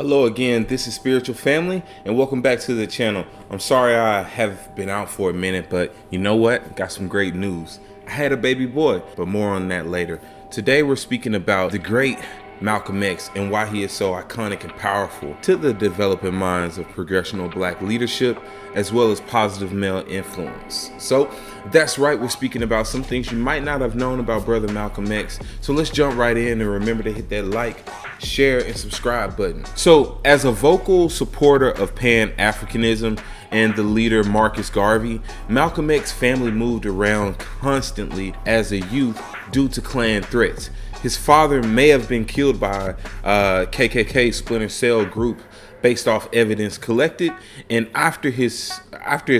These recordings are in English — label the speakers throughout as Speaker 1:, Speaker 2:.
Speaker 1: Hello again, this is Spiritual Family, and welcome back to the channel. I'm sorry I have been out for a minute, but you know what? Got some great news. I had a baby boy, but more on that later. Today we're speaking about the great Malcolm X and why he is so iconic and powerful to the developing minds of progressional black leadership, as well as positive male influence. So that's right, we're speaking about some things you might not have known about Brother Malcolm X. So let's jump right in and remember to hit that like, share, and subscribe button. So as a vocal supporter of Pan-Africanism and the leader Marcus Garvey, Malcolm X's family moved around constantly as a youth due to Klan threats. His father may have been killed by a KKK splinter cell group based off evidence collected, and after his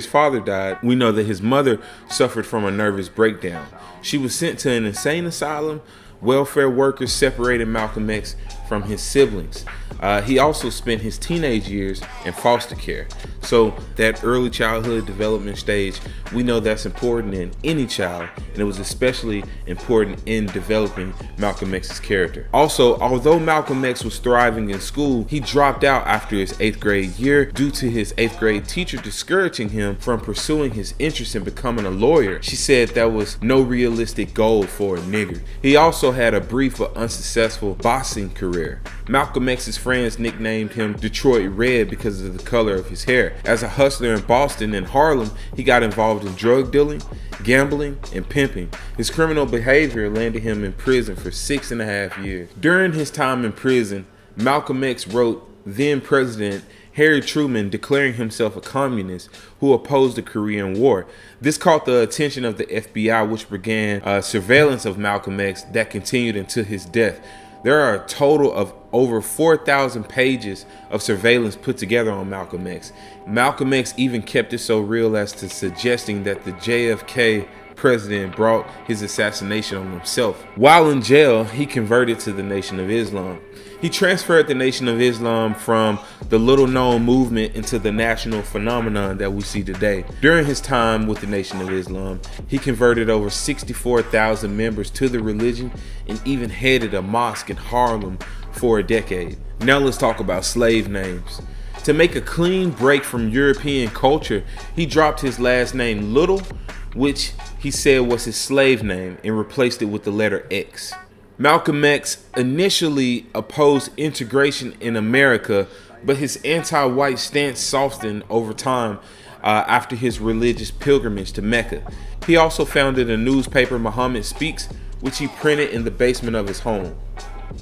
Speaker 1: father died, we know that his mother suffered from a nervous breakdown. She was sent to an insane asylum. Welfare workers separated Malcolm X from his siblings. He also spent his teenage years in foster care. So that early childhood development stage, we know that's important in any child, and it was especially important in developing Malcolm X's character. Also, although Malcolm X was thriving in school, he dropped out after his 8th grade year due to his 8th grade teacher discouraging him from pursuing his interest in becoming a lawyer. She said that was no realistic goal for a nigger. He also had a brief but unsuccessful boxing career. Malcolm X's friends nicknamed him Detroit Red because of the color of his hair. As a hustler in Boston and Harlem, he got involved in drug dealing, gambling, and pimping. His criminal behavior landed him in prison for 6.5 years. During his time in prison, Malcolm X wrote then President Harry Truman declaring himself a communist who opposed the Korean War. This caught the attention of the FBI, which began surveillance of Malcolm X that continued until his death. There are a total of over 4,000 pages of surveillance put together on Malcolm X. Malcolm X even kept it so real as to suggesting that the JFK president brought his assassination on himself. While in jail, he converted to the Nation of Islam. He transferred the Nation of Islam from the little-known movement into the national phenomenon that we see today. During his time with the Nation of Islam, he converted over 64,000 members to the religion and even headed a mosque in Harlem for a decade. Now let's talk about slave names. To make a clean break from European culture, he dropped his last name Little, which he said was his slave name, and replaced it with the letter X. Malcolm X initially opposed integration in America, but his anti-white stance softened over time after his religious pilgrimage to Mecca. He also founded a newspaper, Muhammad Speaks, which he printed in the basement of his home.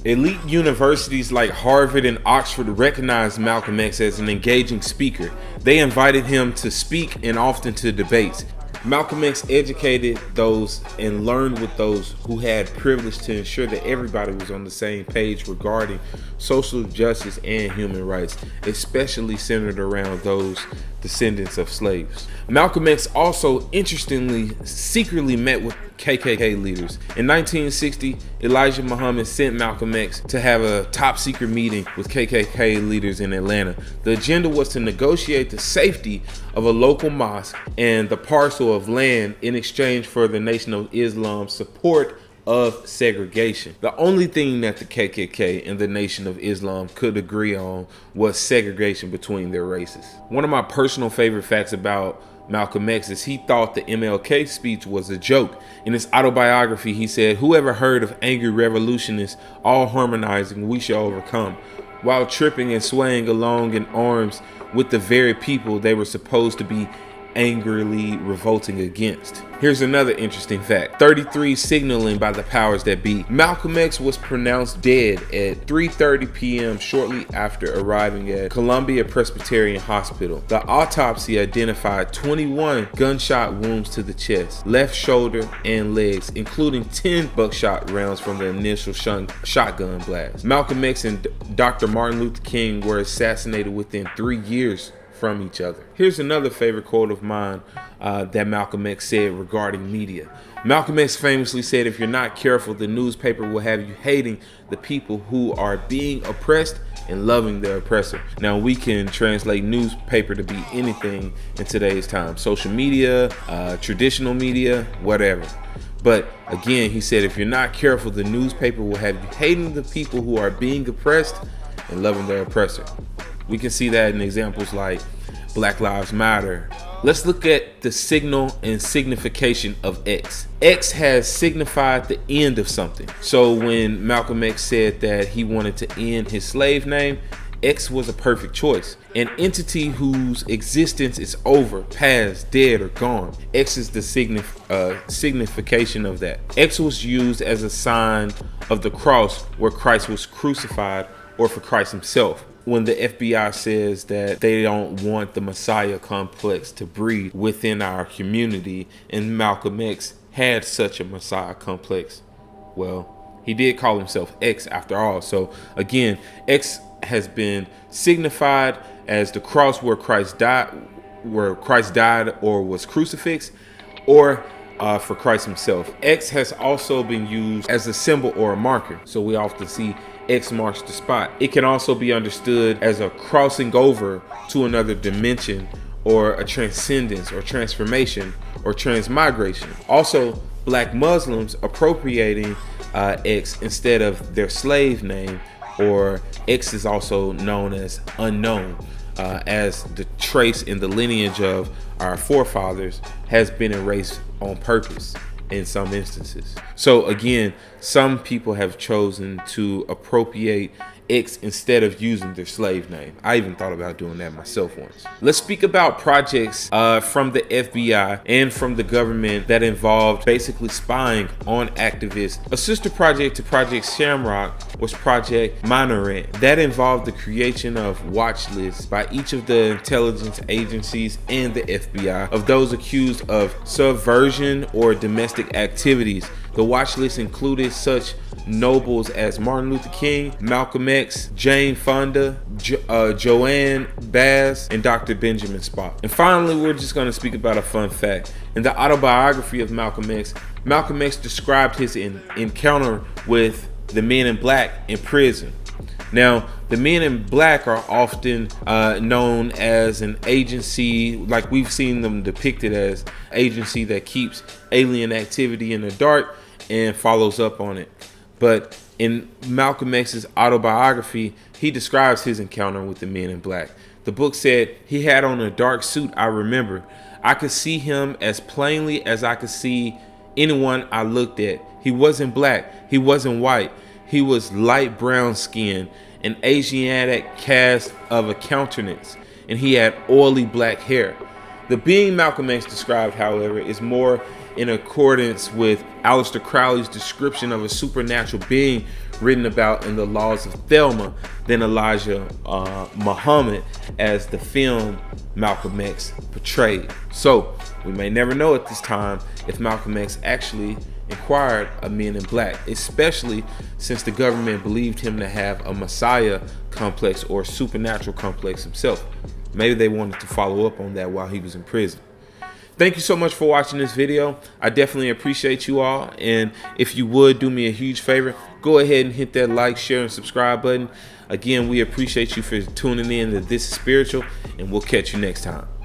Speaker 1: Elite universities like Harvard and Oxford recognized Malcolm X as an engaging speaker. They invited him to speak and often to debates. Malcolm X educated those and learned with those who had privilege to ensure that everybody was on the same page regarding social justice and human rights, especially centered around those descendants of slaves. Malcolm X also interestingly secretly met with KKK leaders. In 1960, Elijah Muhammad sent Malcolm X to have a top secret meeting with KKK leaders in Atlanta. The agenda was to negotiate the safety of a local mosque and the parcel of land in exchange for the Nation of Islam's support of segregation. The only thing that the KKK and the Nation of Islam could agree on was segregation between their races. One of my personal favorite facts about Malcolm X is he thought the MLK speech was a joke. In his autobiography, he said, "Whoever heard of angry revolutionists all harmonizing, we shall overcome," while tripping and swaying along in arms with the very people they were supposed to be angrily revolting against. Here's another interesting fact. 33 signaling by the powers that be. Malcolm X was pronounced dead at 3:30 p.m. shortly after arriving at Columbia Presbyterian Hospital. The autopsy identified 21 gunshot wounds to the chest, left shoulder, and legs, including 10 buckshot rounds from the initial shotgun blast. Malcolm X and Dr. Martin Luther King were assassinated within 3 years from each other. Here's another favorite quote of mine that Malcolm X said regarding media. Malcolm X famously said, "If you're not careful, the newspaper will have you hating the people who are being oppressed and loving the oppressor." Now we can translate newspaper to be anything in today's time. Social media, traditional media, whatever. But again, he said, if you're not careful, the newspaper will have you hating the people who are being oppressed and loving their oppressor. We can see that in examples like Black Lives Matter. Let's look at the signal and signification of X. X has signified the end of something. So when Malcolm X said that he wanted to end his slave name, X was a perfect choice. An entity whose existence is over, past, dead, or gone. X is the signification of that. X was used as a sign of the cross where Christ was crucified, or for Christ himself. When the FBI says that they don't want the Messiah complex to breed within our community, and Malcolm X had such a Messiah complex, well, he did call himself X after all. So again, X has been signified as the cross where Christ died or was crucifixed, or for Christ himself. X has also been used as a symbol or a marker. So we often see X marks the spot. It can also be understood as a crossing over to another dimension, or a transcendence or transformation or transmigration. Also, Black Muslims appropriating X instead of their slave name, or X is also known as unknown, as the trace in the lineage of our forefathers has been erased on purpose in some instances. So again, some people have chosen to appropriate X instead of using their slave name. I even thought about doing that myself once. Let's speak about projects from the FBI and from the government that involved basically spying on activists. A sister project to Project Shamrock was Project Minaret. That involved the creation of watch lists by each of the intelligence agencies and the FBI of those accused of subversion or domestic activities. The watch list included such nobles as Martin Luther King, Malcolm X, Jane Fonda, Joanne Bass, and Dr. Benjamin Spock. And finally, we're just going to speak about a fun fact. In the autobiography of Malcolm X described his encounter with the Men in Black in prison. Now, the Men in Black are often known as an agency, like we've seen them depicted as agency that keeps alien activity in the dark and follows up on it. But in Malcolm X's autobiography, he describes his encounter with the Men in Black. The book said, "He had on a dark suit, I remember. I could see him as plainly as I could see anyone I looked at. He wasn't black. He wasn't white. He was light brown skin, an Asiatic cast of a countenance, and he had oily black hair." The being Malcolm X described, however, is more in accordance with Aleister Crowley's description of a supernatural being written about in the Laws of Thelma than Elijah Muhammad, as the film Malcolm X portrayed. So we may never know at this time if Malcolm X actually inquired of Men in Black, especially since the government believed him to have a Messiah complex or supernatural complex himself. Maybe they wanted to follow up on that while he was in prison. Thank you so much for watching this video. I definitely appreciate you all. And if you would do me a huge favor, go ahead and hit that like, share, and subscribe button. Again, we appreciate you for tuning in to This Is Spiritual, and we'll catch you next time.